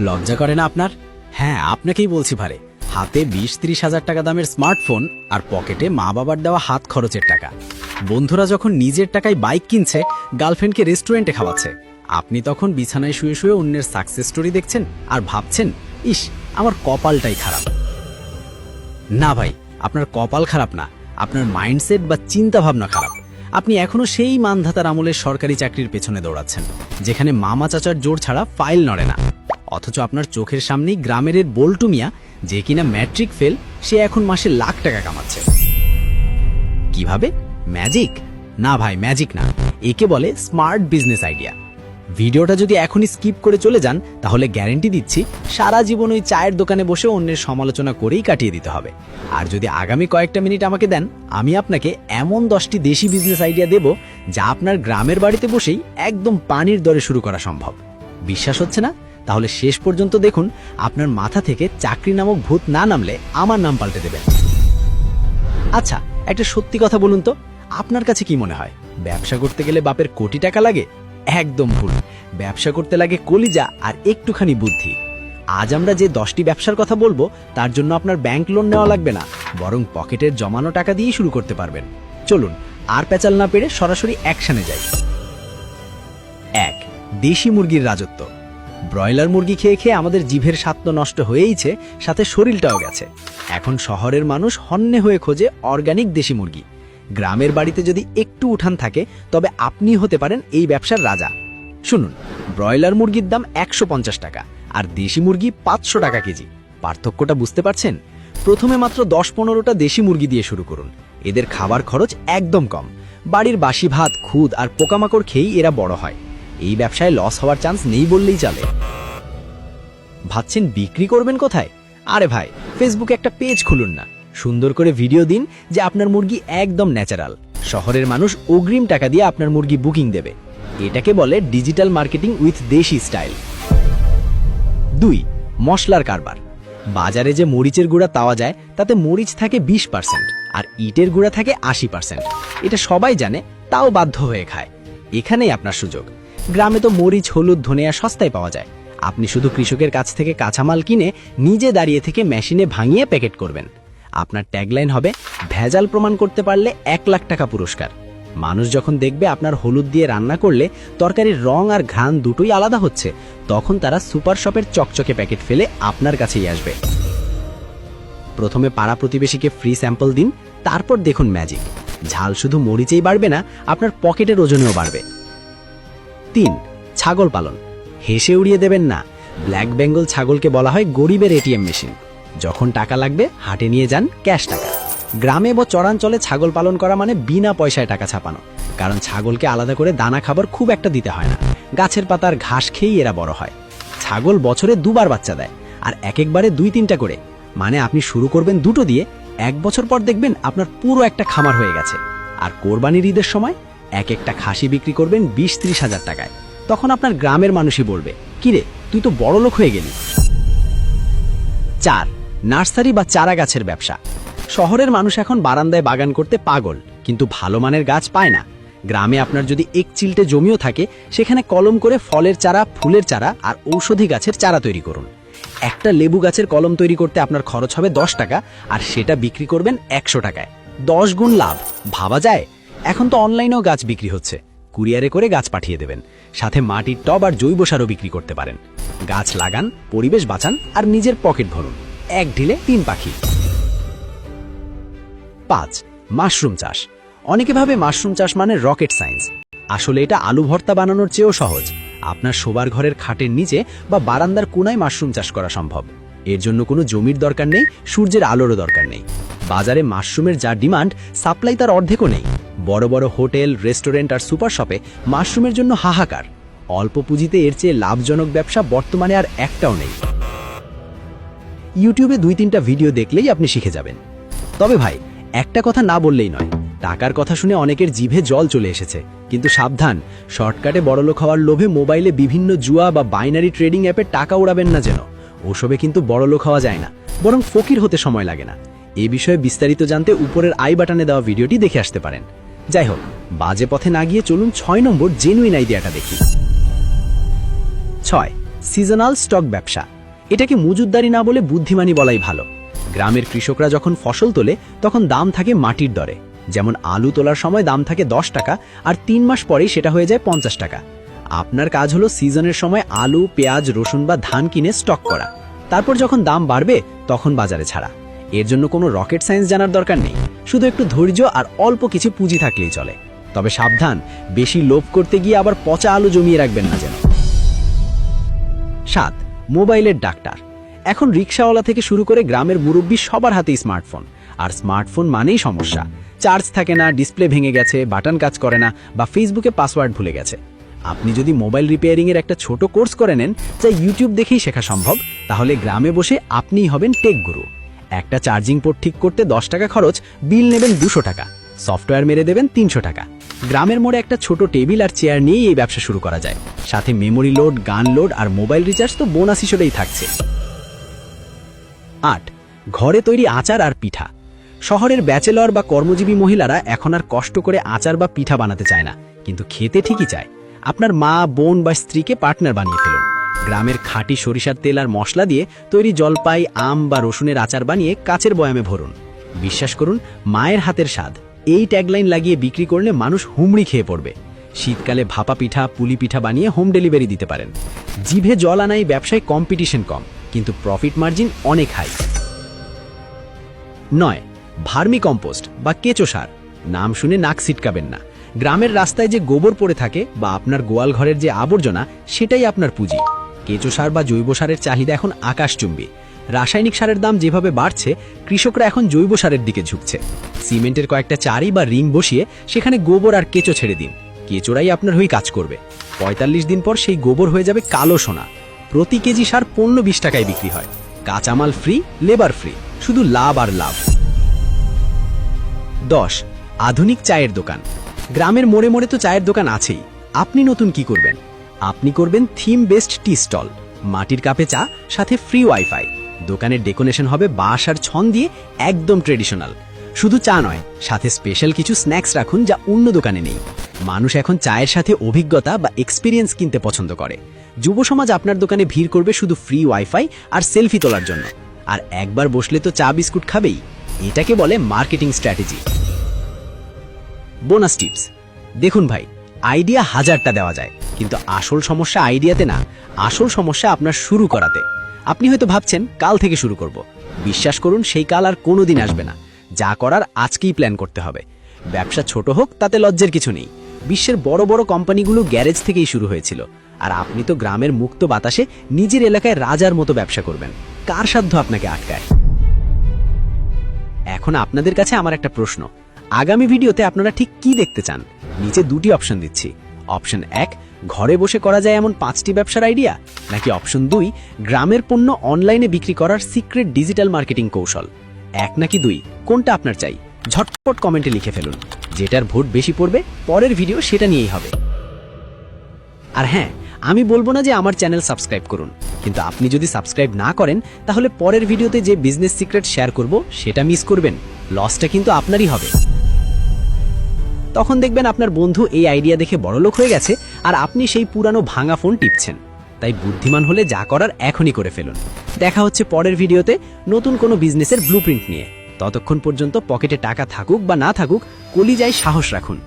লজ্জা করে না আপনার? হ্যাঁ, আপনাকেই বলছি ভারে। হাতে 20-30 হাজার টাকা দামের স্মার্টফোন আর পকেটে মা বাবার দেওয়া হাত খরচের টাকা। বন্ধুরা যখন নিজের টাকায় বাইক কিনছে, গার্লফ্রেন্ডকে রেস্টুরেন্টে খাওয়াচ্ছে, আপনি তখন বিছানায় শুয়ে শুয়ে অন্যের সাকসেস স্টোরি দেখছেন আর ভাবছেন, ইস, আমার কপালটাই খারাপ। না ভাই, আপনার কপাল খারাপ না, আপনার মাইন্ডসেট বা চিন্তা ভাবনা খারাপ। আপনি এখনো সেই মানধাতার আমলের সরকারি চাকরির পেছনে দৌড়াচ্ছেন, যেখানে মামা চাচার জোর ছাড়া ফাইল নড়ে না। অথচ আপনার চোখের সামনেই গ্রামের বল্টু মিয়া, যে কিনা ম্যাট্রিক ফেল, সে এখন মাসে লাখ টাকা কামাচ্ছে। কিভাবে? ম্যাজিক? না ভাই, ম্যাজিক না, একে বলে স্মার্ট বিজনেস আইডিয়া। ভিডিওটা যদি এখনই স্কিপ করে চলে যান, তাহলে গ্যারেন্টি দিচ্ছি সারা জীবন ওই চায়ের দোকানে বসে অন্যের সমালোচনা করেই কাটিয়ে দিতে হবে। আর যদি আগামী কয়েকটা মিনিট আমাকে দেন, আমি আপনাকে এমন 10টি দেশি বিজনেস আইডিয়া দেব, যা আপনার গ্রামের বাড়িতে বসেই একদম পানির দরে শুরু করা সম্ভব। বিশ্বাস হচ্ছে না? তাহলে শেষ পর্যন্ত দেখুন। আপনার মাথা থেকে চাকরি নামক ভূত না নামলে আমার নাম পাল্টে দেবেন। আচ্ছা, একটা সত্যি কথা বলুন তো, আপনার কাছে কি মনে হয় ব্যবসা করতে গেলে বাপের কোটি টাকা লাগে? একদম ভুল। ব্যবসা করতে লাগে কলিজা আর একটুখানি বুদ্ধি। আজ আমরা যে 10টি ব্যবসার কথা বলবো, তার জন্য আপনার ব্যাংক লোন নেওয়া লাগবে না, বরং পকেটের জমানো টাকা দিয়েই শুরু করতে পারবেন। চলুন, আর পেঁচাল না পেরে সরাসরি অ্যাকশনে যাই। 1. দেশি মুরগির রাজত্ব। ব্রয়লার মুরগি খেয়ে খেয়ে আমাদের জিভের স্বাদ তো নষ্ট হয়েইছে, সাথে শরীরটাও গেছে। এখন শহরের মানুষ হন্যে হয়ে খোঁজে অর্গানিক দেশি মুরগি। গ্রামের বাড়িতে যদি একটু উঠান থাকে, তবে আপনি হতে পারেন এই ব্যবসার রাজা। শুনুন, ব্রয়লার মুরগির দাম 150 টাকা আর দেশি মুরগি 500 টাকা কেজি। পার্থক্যটা বুঝতে পারছেন? প্রথমে মাত্র 10-15টা দেশি মুরগি দিয়ে শুরু করুন। এদের খাবার খরচ একদম কম। বাড়ির বাসি ভাত, খুদ আর পোকামাকড় খেয়েই এরা বড় হয়। এই ব্যবসায় লস হওয়ার চান্স নেই বললেই চলে। ভাবছেন বিক্রি করবেন কোথায়? আরে ভাই, ফেসবুকে একটা পেজ খুলুন না, সুন্দর করে ভিডিও দিন যে আপনার মুরগি একদম ন্যাচারাল। শহরের মানুষ অগ্রিম টাকা দিয়ে আপনার মুরগি বুকিং দেবে। এটাকে বলে ডিজিটাল মার্কেটিং উইথ দেশি স্টাইল। 2. মশলার কারবার। বাজারে যে মরিচের গুঁড়া পাওয়া যায়, তাতে মরিচ থাকে 20% আর ইটের গুঁড়া থাকে 80%। এটা সবাই জানে, তাও বাধ্য হয়ে খায়। এখানেই আপনার সুযোগ। গ্রামে তো মরিচ, হলুদ, ধনিয়া সস্তায় পাওয়া যায়। আপনি শুধু কৃষকের কাছ থেকে কাঁচামাল কিনে নিজে দাঁড়িয়ে থেকে মেশিনে ভাঙিয়ে প্যাকেট করবেন। আপনার ট্যাগলাইন হবে, ভেজাল প্রমাণ করতে পারলে 1 লাখ টাকা পুরস্কার। মানুষ যখন দেখবে আপনার হলুদ দিয়ে রান্না করলে তরকারির রং আর ঘ্রাণ দুটোই আলাদা হচ্ছে, তখন তারা সুপার শপের চকচকে প্যাকেট ফেলে আপনার কাছেই আসবে। প্রথমে পাড়া প্রতিবেশীকে ফ্রি স্যাম্পল দিন, তারপর দেখুন ম্যাজিক। ঝাল শুধু মরিচেই বাড়বে না, আপনার পকেটের ওজনেও বাড়বে। 3. ছাগল পালন। হেসে উড়িয়ে দেবেন না। ব্ল্যাক বেঙ্গল ছাগলকে বলা হয় গরিবের এটিএম মেশিন। যখন টাকা লাগবে হাটে নিয়ে যান ক্যাশ টাকা। গ্রামে বা চরাঞ্চলে ছাগল পালন করা মানে বিনা পয়সায় টাকা ছাপানো। কারণ ছাগলকে আলাদা করে দানা খাবার খুব একটা দিতে হয় না, গাছের পাতার ঘাস খেয়েই এরা বড় হয়। ছাগল বছরে 2 বার বাচ্চা দেয়, আর একবারে 2-3টা করে। মানে আপনি শুরু করবেন 2টো দিয়ে, 1 বছর পর দেখবেন আপনার পুরো একটা খামার হয়ে গেছে। আর কোরবানির ঈদের সময় একটা খাসি বিক্রি করবেন 20-30 হাজার টাকায়। তখন আপনার গ্রামের মানুষই বলবে, কিরে, তুই তো বড় লোক হয়ে গেলি। 4. নার্সারি বা চারা গাছের ব্যবসা। শহরের মানুষ এখন বারান্দায় বাগান করতে পাগল, কিন্তু ভালো মানের গাছ পায় না। গ্রামে আপনার যদি 1 চিলটে জমিও থাকে, সেখানে কলম করে ফলের চারা, ফুলের চারা আর ঔষধি গাছের চারা তৈরি করুন। একটা লেবু গাছের কলম তৈরি করতে আপনার খরচ হবে 10 টাকা, আর সেটা বিক্রি করবেন 100 টাকায়। 10 গুণ লাভ। ভাবা যায়? এখন তো অনলাইনেও গাছ বিক্রি হচ্ছে। কুরিয়ারে করে গাছ পাঠিয়ে দেবেন, সাথে মাটির টব আর জৈব সারও বিক্রি করতে পারেন। গাছ লাগান, পরিবেশ বাঁচান আর নিজের পকেট ভরুন। 1 ঢিলে 3 পাখি। 5. মাশরুম চাষ। অনেকে ভাবে মাশরুম চাষ মানে রকেট সায়েন্স। আসলে এটা আলু ভর্তা বানানোর চেয়েও সহজ। আপনার শোবার ঘরের খাটের নিচে বা বারান্দার কোনায় মাশরুম চাষ করা সম্ভব। এর জন্য কোনো জমির দরকার নেই, সূর্যের আলোরও দরকার নেই। বাজারে মাশরুমের যা ডিমান্ড, সাপ্লাই তার অর্ধেকও নেই। বড় বড় হোটেল, রেস্টুরেন্ট আর সুপার শপে মাশরুমের জন্য হাহাকার। অল্প পুঁজিতে এর চেয়ে লাভজনক ব্যবসা বর্তমানে আর একটাও নেই। ইউটিউবে 2-3টা ভিডিও দেখলেই আপনি শিখে যাবেন। তবে ভাই, একটা কথা না বললেই নয়, টাকার কথা শুনে অনেকের জিভে জল চলে এসেছে। কিন্তু সাবধান, শর্টকাটে বড়লোক হওয়ার লোভে মোবাইলে বিভিন্ন জুয়া বা বাইনারি ট্রেডিং অ্যাপে টাকা উড়াবেন না যেন। ওসবে কিন্তু বড়লোক হওয়া যায় না, বরং ফকির হতে সময় লাগে না। এ বিষয়ে বিস্তারিত জানতে উপরের আই বাটনে দেওয়া ভিডিওটি দেখে আসতে পারেন। যাই হোক, বাজে পথে না গিয়ে চলুন 6 নম্বর জেনুইন আইডিয়াটা দেখি। 6. সিজনাল স্টক ব্যবসা। এটাকে মজুতদারি না বলে বুদ্ধিমানী বলাই ভালো। গ্রামের কৃষকরা যখন ফসল তোলে তখন দাম থাকে মাটির দরে। যেমন আলু তোলার সময় দাম থাকে 10 টাকা, আর 3 মাস পরেই সেটা হয়ে যায় 50 টাকা। আপনার কাজ হলো সিজনের সময় আলু, পেঁয়াজ, রসুন বা ধান কিনে স্টক করা। তারপর যখন দাম বাড়বে তখন বাজারে ছাড়া। এর জন্য কোনো রকেট সায়েন্স জানার দরকার নেই, শুধু একটু ধৈর্য আর অল্প কিছু পুঁজি থাকলেই চলে। তবে সাবধান, বেশি লোভ করতে গিয়ে আবার পচা আলু জমিয়ে রাখবেন না যেন। 7. মোবাইলের ডাক্তার। এখন রিকশাওয়ালা থেকে শুরু করে গ্রামের মুরব্বী সবার হাতেই স্মার্টফোন। আর স্মার্টফোন মানেই সমস্যা। চার্জ থাকে না, ডিসপ্লে ভেঙে গেছে, বাটন কাজ করে না, বা ফেসবুকে পাসওয়ার্ড ভুলে গেছে। আপনি যদি মোবাইল রিপেয়ারিংয়ের একটা ছোট কোর্স করে নেন, যা ইউটিউব দেখেই শেখা সম্ভব, তাহলে গ্রামে বসে আপনিই হবেন টেক গুরু। একটা চার্জিং পোর্ট ঠিক করতে 10 টাকা খরচ, বিল নেবেন 200 টাকা, সফটওয়্যার মেরে দেবেন 300 টাকা। গ্রামের মোড়ে একটা ছোট টেবিল আর চেয়ার নিয়েই এই ব্যবসা শুরু করা যায়। সাথে মেমোরি লোড, গান লোড আর মোবাইল রিচার্জ তো বোনাস হিসেবেই থাকছে। 8. ঘরে তৈরি আচার আর পিঠা। শহরের ব্যাচেলর বা কর্মজীবী মহিলারা এখন আর কষ্ট করে আচার বা পিঠা বানাতে চায় না, কিন্তু খেতে ঠিকই চায়। আপনার মা, বোন বা স্ত্রীকে পার্টনার বানিয়ে ফেলুন। গ্রামের খাঁটি সরিষার তেল আর মশলা দিয়ে তৈরি জলপাই, আম বা রসুনের আচার বানিয়ে কাচের বয়ামে ভরুন। বিশ্বাস করুন, মায়ের হাতের স্বাদ। এই ট্যাগলাইন লাগিয়ে বিক্রি করলে মানুষ হুমড়ি খেয়ে পড়বে। শীতকালে ভাপা পিঠা, পুলি পিঠা বানিয়ে হোম ডেলিভারি দিতে পারেন। জিভে জল আনাই ব্যবসায় কম্পিটিশন কম, কিন্তু প্রফিট মার্জিন অনেক হাই। 9. ভার্মি কম্পোস্ট বা কেঁচো সার। নাম শুনে নাক ছিটকাবেন না। গ্রামের রাস্তায় যে গোবর পড়ে থাকে বা আপনার গোয়াল ঘরের যে আবর্জনা, সেটাই আপনার পুঁজি। কেঁচো সার বা জৈব সারের চাহিদা এখন আকাশচুম্বী। রাসায়নিক সারের দাম যেভাবে বাড়ছে, কৃষকরা এখন জৈব সারের দিকে ঝুঁকছে। সিমেন্টের কয়েকটা চারি বা রিং বসিয়ে সেখানে গোবর আর কেঁচো ছেড়ে দিন। কেঁচোরাই আপনার হয়ে কাজ করবে। 45 দিন পর সেই গোবর হয়ে যাবে কালো সোনা। প্রতি কেজি সার 15-20 টাকায় বিক্রি হয়। কাঁচামাল ফ্রি, লেবার ফ্রি, শুধু লাভ আর লাভ। 10. আধুনিক চায়ের দোকান। গ্রামের মোড়ে মোড়ে তো চায়ের দোকান আছেই। আপনি নতুন কি করবেন? আপনি করবেন থিম বেসড টি স্টল। মাটির কাপে চা, সাথে ফ্রি ওয়াইফাই। দোকানের ডেকোরেশন হবে বাঁশ আর ছন দিয়ে, একদম ট্রেডিশনাল। শুধু চা নয়, সাথে স্পেশাল কিছু স্ন্যাক্স রাখুন যা অন্য দোকানে নেই। মানুষ এখন চায়ের সাথে অভিজ্ঞতা বা এক্সপিরিয়েন্স কিনতে পছন্দ করে। যুব সমাজ আপনার দোকানে ভিড় করবে শুধু ফ্রি ওয়াইফাই আর সেলফি তোলার জন্য। আর একবার বসলে তো চা বিস্কুট খাবেই। এটাকে বলে মার্কেটিং স্ট্র্যাটেজি। Bonus tips. দেখুন ভাই, আইডিয়া 1000টা দেওয়া যায়, কিন্তু আসল সমস্যা আইডিয়াতে না, আসল সমস্যা আপনার শুরু করাতে। আপনি হয়তো ভাবছেন কাল থেকে শুরু করব। বিশ্বাস করুন, সেই কাল আর কোনোদিন আসবে না। যা করার আজকেই প্ল্যান করতে হবে। ব্যবসা ছোট হোক, তাতে লজ্জার কিছু নেই। বিশ্বের বড় বড় কোম্পানিগুলো গ্যারেজ থেকেই শুরু হয়েছিল। আর আপনি তো গ্রামের মুক্ত বাতাসে নিজের এলাকায় রাজার মতো ব্যবসা করবেন। কার সাধ্য আপনাকে আটকায়? এখন আপনাদের কাছে আমার একটা প্রশ্ন। আগামী ভিডিওতে আপনারা ঠিক কি দেখতে চান? নিচে 2টি অপশন দিচ্ছি। অপশন 1, ঘরে বসে করা যায় এমন 5টি ব্যবসার আইডিয়া, নাকি অপশন 2, গ্রামের পণ্য অনলাইনে বিক্রি করার সিক্রেট ডিজিটাল মার্কেটিং কৌশল। 1 নাকি 2, কোনটা আপনার চাই? ঝটপট কমেন্টে লিখে ফেলুন। যেটার ভোট বেশি পড়বে, পরের ভিডিও সেটা নিয়েই হবে। আর হ্যাঁ, আমি বলবো না যে আমার চ্যানেল সাবস্ক্রাইব করুন, কিন্তু আপনি যদি সাবস্ক্রাইব না করেন, তাহলে পরের ভিডিওতে যে বিজনেস সিক্রেট শেয়ার করব সেটা মিস করবেন। লসটা কিন্তু আপনারই হবে। তখন দেখবেন আপনার বন্ধু এই আইডিয়া দেখে বড়লোক হয়ে গেছে, আর আপনি সেই পুরানো ভাঙা ফোন টিপছেন। তাই বুদ্ধিমান হলে যা করার এখনই করে ফেলুন। দেখা হচ্ছে পরের ভিডিওতে নতুন কোনো বিজনেসের ব্লুপ্রিন্ট নিয়ে। ততক্ষণ পর্যন্ত পকেটে টাকা থাকুক বা না থাকুক, কলিজায় সাহস রাখুন।